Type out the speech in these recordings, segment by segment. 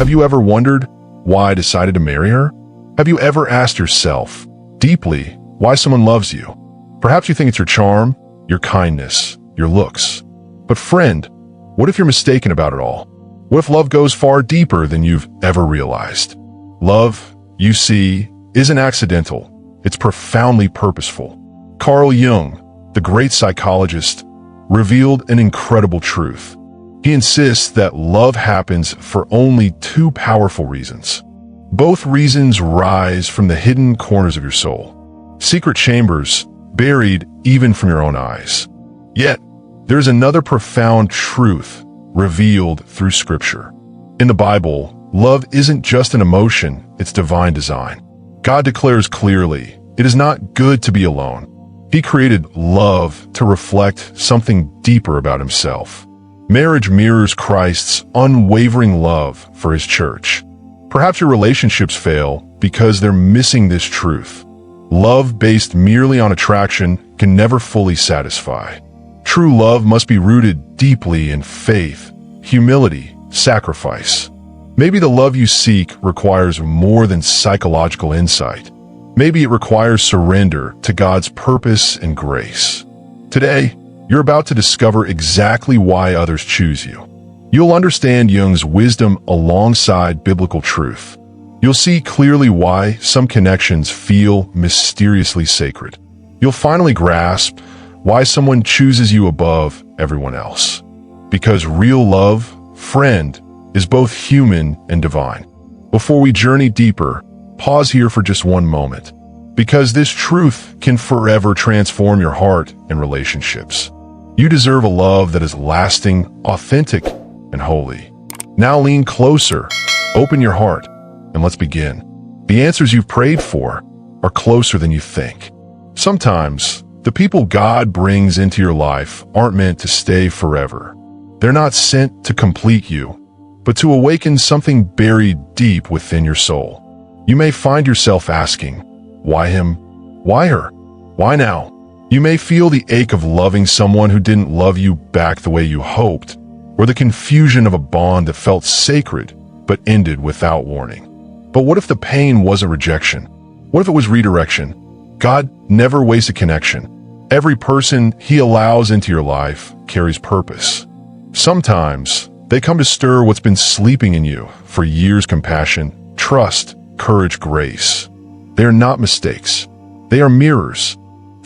Have you ever wondered why I decided to marry her? Have you ever asked yourself deeply why someone loves you? Perhaps you think it's your charm, your kindness, your looks. But friend, what if you're mistaken about it all? What if love goes far deeper than you've ever realized? Love, you see, isn't accidental. It's profoundly purposeful. Carl Jung, the great psychologist, revealed an incredible truth. He insists that love happens for only two powerful reasons. Both reasons rise from the hidden corners of your soul, secret chambers buried even from your own eyes. Yet, there's another profound truth revealed through Scripture. In the Bible, love isn't just an emotion, it's divine design. God declares clearly, it is not good to be alone. He created love to reflect something deeper about himself. Marriage mirrors Christ's unwavering love for his church. Perhaps your relationships fail because they're missing this truth. Love based merely on attraction can never fully satisfy. True love must be rooted deeply in faith, humility, sacrifice. Maybe the love you seek requires more than psychological insight. Maybe it requires surrender to God's purpose and grace. Today, you're about to discover exactly why others choose you. You'll understand Jung's wisdom alongside biblical truth. You'll see clearly why some connections feel mysteriously sacred. You'll finally grasp why someone chooses you above everyone else. Because real love, friend, is both human and divine. Before we journey deeper, pause here for just one moment, because this truth can forever transform your heart and relationships. You deserve a love that is lasting, authentic, and holy. Now lean closer, open your heart, and let's begin. The answers you've prayed for are closer than you think. Sometimes, the people God brings into your life aren't meant to stay forever. They're not sent to complete you, but to awaken something buried deep within your soul. You may find yourself asking, why him? Why her? Why now? You may feel the ache of loving someone who didn't love you back the way you hoped, or the confusion of a bond that felt sacred but ended without warning. But what if the pain wasn't rejection? What if it was redirection? God never wastes a connection. Every person he allows into your life carries purpose. Sometimes they come to stir what's been sleeping in you for years. Compassion, trust, courage, grace. They are not mistakes. They are mirrors.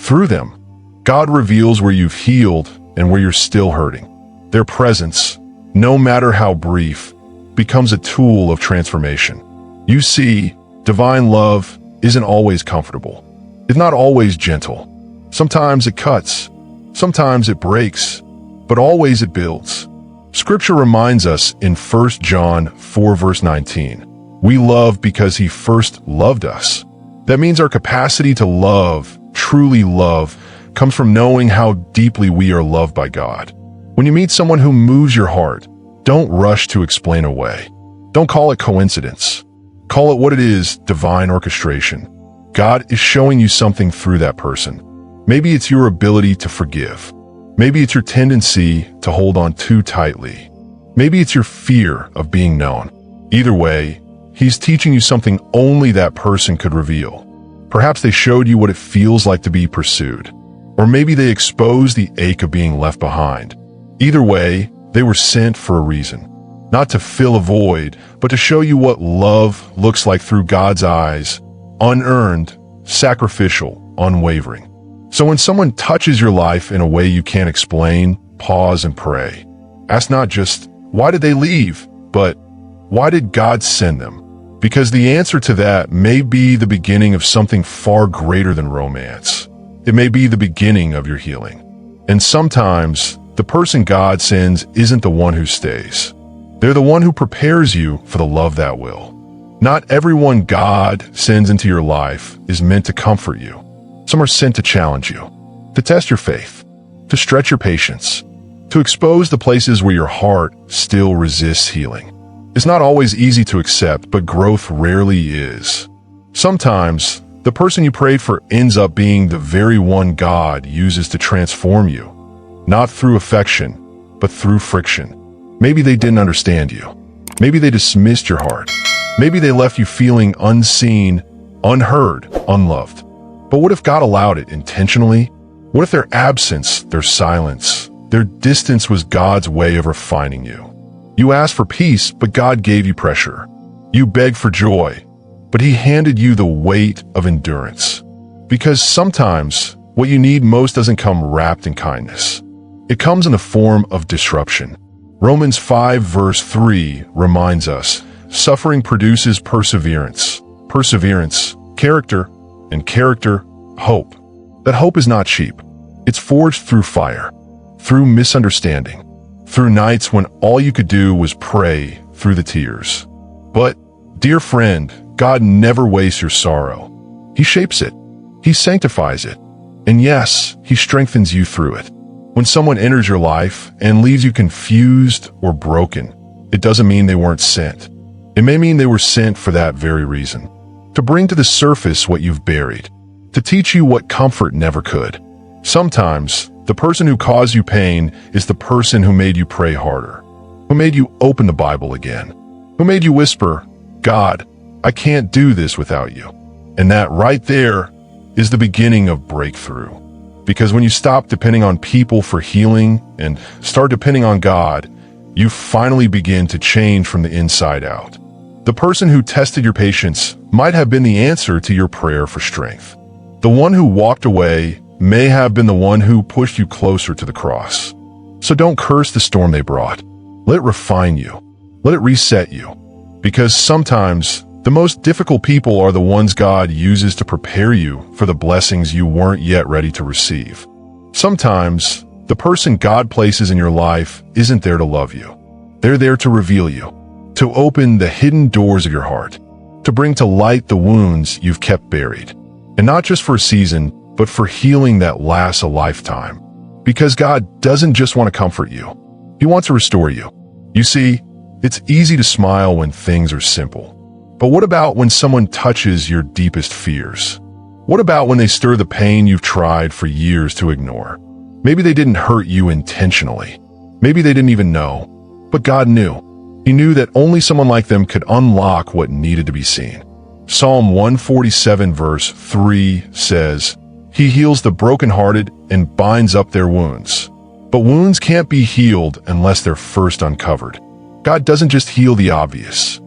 Through them, God reveals where you've healed and where you're still hurting. Their presence, no matter how brief, becomes a tool of transformation. You see, divine love isn't always comfortable. It's not always gentle. Sometimes it cuts. Sometimes it breaks. But always it builds. Scripture reminds us in 1 John 4 verse 19, we love because he first loved us. That means our capacity to love, truly love, comes from knowing how deeply we are loved by God. When you meet someone who moves your heart, don't rush to explain away. Don't call it coincidence. Call it what it is, divine orchestration. God is showing you something through that person. Maybe it's your ability to forgive. Maybe it's your tendency to hold on too tightly. Maybe it's your fear of being known. Either way, he's teaching you something only that person could reveal. Perhaps they showed you what it feels like to be pursued. Or maybe they exposed the ache of being left behind. Either way, they were sent for a reason. Not to fill a void, but to show you what love looks like through God's eyes. Unearned, sacrificial, unwavering. So when someone touches your life in a way you can't explain, pause and pray. Ask not just, why did they leave? But, why did God send them? Because the answer to that may be the beginning of something far greater than romance. It may be the beginning of your healing. And sometimes, the person God sends isn't the one who stays. They're the one who prepares you for the love that will. Not everyone God sends into your life is meant to comfort you. Some are sent to challenge you, to test your faith, to stretch your patience, to expose the places where your heart still resists healing. It's not always easy to accept, but growth rarely is. Sometimes, the person you prayed for ends up being the very one God uses to transform you, not through affection, but through friction. Maybe they didn't understand you. Maybe they dismissed your heart. Maybe they left you feeling unseen, unheard, unloved. But what if God allowed it intentionally? What if their absence, their silence, their distance was God's way of refining you? You asked for peace, but God gave you pressure. You begged for joy, but He handed you the weight of endurance. Because sometimes what you need most doesn't come wrapped in kindness. It comes in the form of disruption. Romans 5 verse 3 reminds us, suffering produces perseverance, perseverance, character, and character, hope. That hope is not cheap. It's forged through fire, through misunderstanding, through nights when all you could do was pray through the tears. But, dear friend, God never wastes your sorrow. He shapes it. He sanctifies it. And yes, He strengthens you through it. When someone enters your life and leaves you confused or broken, it doesn't mean they weren't sent. It may mean they were sent for that very reason. To bring to the surface what you've buried. To teach you what comfort never could. Sometimes, the person who caused you pain is the person who made you pray harder. Who made you open the Bible again. Who made you whisper, God, I can't do this without you. And that right there is the beginning of breakthrough. Because when you stop depending on people for healing and start depending on God, you finally begin to change from the inside out. The person who tested your patience might have been the answer to your prayer for strength. The one who walked away may have been the one who pushed you closer to the cross. So don't curse the storm they brought. Let it refine you. Let it reset you. Because sometimes the most difficult people are the ones God uses to prepare you for the blessings you weren't yet ready to receive. Sometimes the person God places in your life isn't there to love you. They're there to reveal you, to open the hidden doors of your heart, to bring to light the wounds you've kept buried. And not just for a season, but for healing that lasts a lifetime. Because God doesn't just want to comfort you. He wants to restore you. You see, it's easy to smile when things are simple. But what about when someone touches your deepest fears? What about when they stir the pain you've tried for years to ignore? Maybe they didn't hurt you intentionally. Maybe they didn't even know. But God knew. He knew that only someone like them could unlock what needed to be seen. Psalm 147 verse 3 says, He heals the brokenhearted and binds up their wounds. But wounds can't be healed unless they're first uncovered. God doesn't just heal the obvious.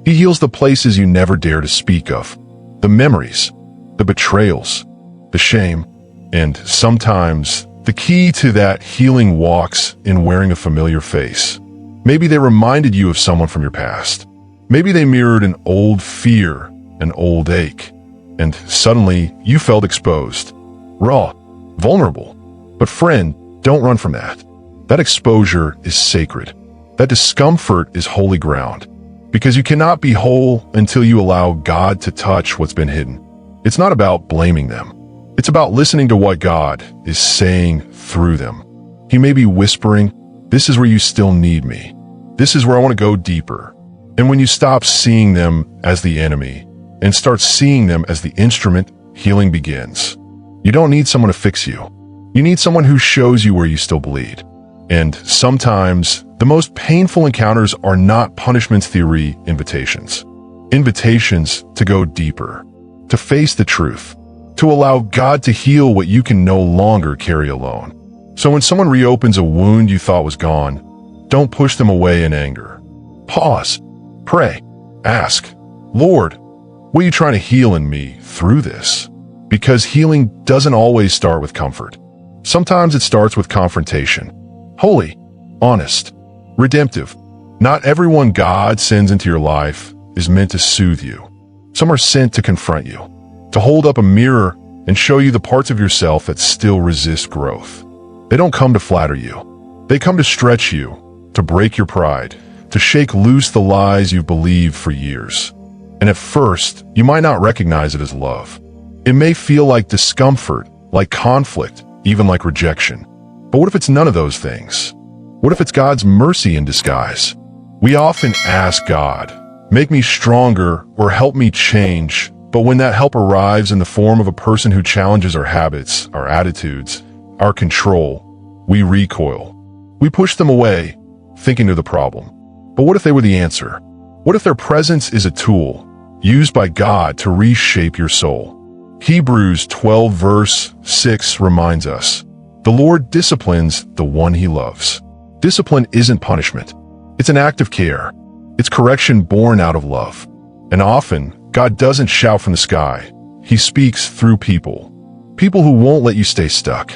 He heals the places you never dare to speak of. The memories, the betrayals, the shame, and sometimes the key to that healing walks in wearing a familiar face. Maybe they reminded you of someone from your past. Maybe they mirrored an old fear, an old ache, and suddenly you felt exposed, raw, vulnerable. But friend, don't run from that. That exposure is sacred. That discomfort is holy ground. Because you cannot be whole until you allow God to touch what's been hidden. It's not about blaming them. It's about listening to what God is saying through them. He may be whispering, this is where you still need me. This is where I want to go deeper. And when you stop seeing them as the enemy and start seeing them as the instrument, healing begins. You don't need someone to fix you. You need someone who shows you where you still bleed. And sometimes the most painful encounters are not punishment theory invitations. Invitations to go deeper, to face the truth, to allow God to heal what you can no longer carry alone. So when someone reopens a wound you thought was gone, don't push them away in anger. Pause, pray, ask, Lord, what are you trying to heal in me through this? Because healing doesn't always start with comfort. Sometimes it starts with confrontation. Holy, honest, redemptive. Not everyone God sends into your life is meant to soothe you. Some are sent to confront you, to hold up a mirror and show you the parts of yourself that still resist growth. They don't come to flatter you. They come to stretch you, to break your pride, to shake loose the lies you've believed for years. And at first, you might not recognize it as love. It may feel like discomfort, like conflict, even like rejection. But what if it's none of those things? What if it's God's mercy in disguise? We often ask God, make me stronger or help me change, but when that help arrives in the form of a person who challenges our habits, our attitudes, our control, we recoil. We push them away, thinking they're the problem. But what if they were the answer? What if their presence is a tool used by God to reshape your soul? Hebrews 12 verse 6 reminds us, "The Lord disciplines the one he loves." Discipline isn't punishment. It's an act of care. It's correction born out of love. And often, God doesn't shout from the sky. He speaks through people. People who won't let you stay stuck.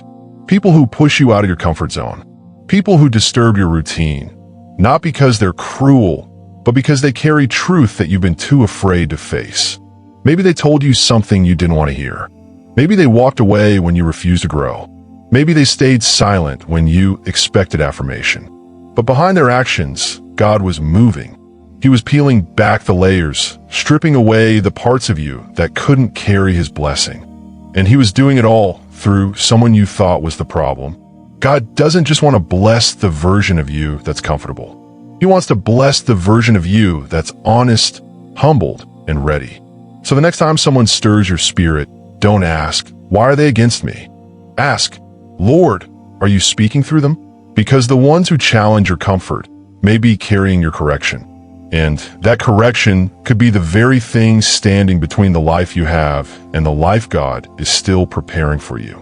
People who push you out of your comfort zone. People who disturb your routine. Not because they're cruel, but because they carry truth that you've been too afraid to face. Maybe they told you something you didn't want to hear. Maybe they walked away when you refused to grow. Maybe they stayed silent when you expected affirmation. But behind their actions, God was moving. He was peeling back the layers, stripping away the parts of you that couldn't carry his blessing. And he was doing it all through someone you thought was the problem. God doesn't just want to bless the version of you that's comfortable. He wants to bless the version of you that's honest, humbled, and ready. So the next time someone stirs your spirit, don't ask, "Why are they against me?" Ask, "Lord, are you speaking through them?" Because the ones who challenge your comfort may be carrying your correction. And that correction could be the very thing standing between the life you have and the life God is still preparing for you.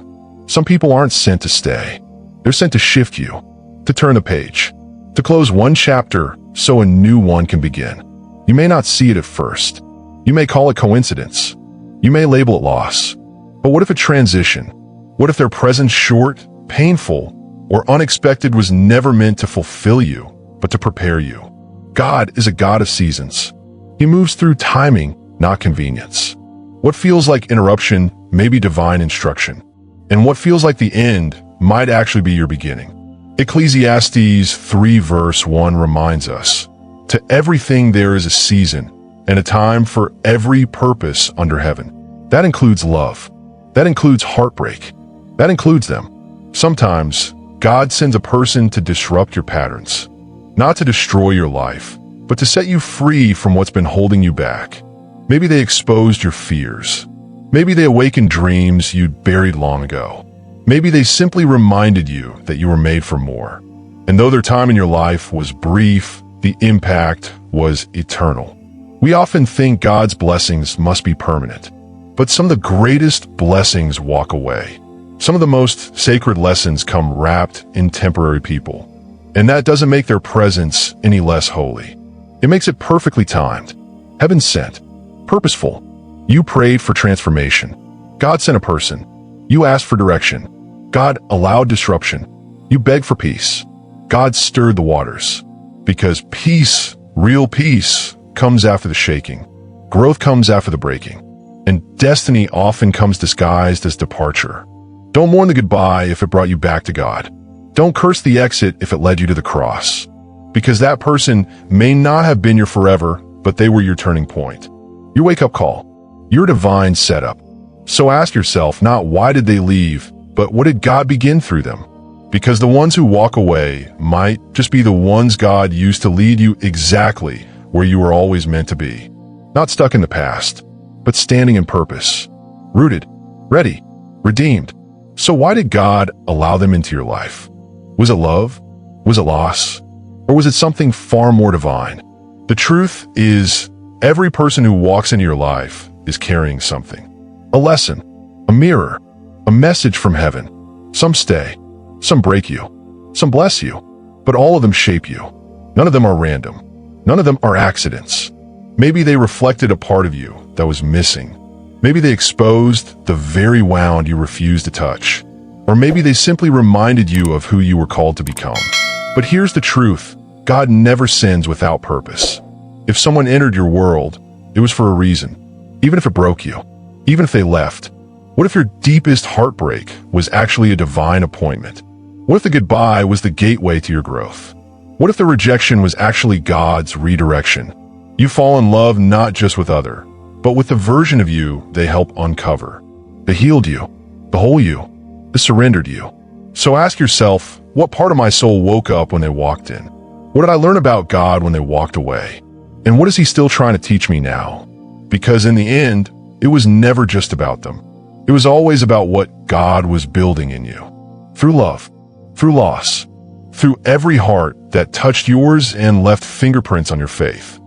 Some people aren't sent to stay. They're sent to shift you, to turn the page, to close one chapter so a new one can begin. You may not see it at first. You may call it coincidence. You may label it loss. But what if a transition? What if their presence short, painful, or unexpected was never meant to fulfill you, but to prepare you? God is a God of seasons. He moves through timing, not convenience. What feels like interruption may be divine instruction. And what feels like the end might actually be your beginning. Ecclesiastes 3 verse 1 reminds us, "To everything there is a season, and a time for every purpose under heaven." That includes love. That includes heartbreak. That includes them. Sometimes, God sends a person to disrupt your patterns. Not to destroy your life, but to set you free from what's been holding you back. Maybe they exposed your fears. Maybe they awakened dreams you'd buried long ago. Maybe they simply reminded you that you were made for more. And though their time in your life was brief, the impact was eternal. We often think God's blessings must be permanent, but some of the greatest blessings walk away. Some of the most sacred lessons come wrapped in temporary people. And that doesn't make their presence any less holy. It makes it perfectly timed, heaven-sent, purposeful. You prayed for transformation. God sent a person. You asked for direction. God allowed disruption. You begged for peace. God stirred the waters. Because peace, real peace, comes after the shaking. Growth comes after the breaking. And destiny often comes disguised as departure. Don't mourn the goodbye if it brought you back to God. Don't curse the exit if it led you to the cross. Because that person may not have been your forever, but they were your turning point. Your wake-up call. Your divine setup. So ask yourself not why did they leave, but what did God begin through them? Because the ones who walk away might just be the ones God used to lead you exactly where you were always meant to be. Not stuck in the past, but standing in purpose. Rooted, ready, redeemed. So why did God allow them into your life? Was it love? Was it loss? Or was it something far more divine? The truth is, every person who walks into your life is carrying something. A lesson, a mirror, a message from heaven. Some stay, some break you, some bless you, but all of them shape you. None of them are random. None of them are accidents. Maybe they reflected a part of you that was missing. Maybe they exposed the very wound you refused to touch. Or maybe they simply reminded you of who you were called to become. But here's the truth. God never sins without purpose. If someone entered your world, it was for a reason. Even if it broke you. Even if they left. What if your deepest heartbreak was actually a divine appointment? What if the goodbye was the gateway to your growth? What if the rejection was actually God's redirection? You fall in love not just with other, but with the version of you they help uncover. They healed you, the whole you, they surrendered you. So ask yourself, what part of my soul woke up when they walked in? What did I learn about God when they walked away? And what is he still trying to teach me now? Because in the end, it was never just about them. It was always about what God was building in you. Through love, through loss, through every heart that touched yours and left fingerprints on your faith.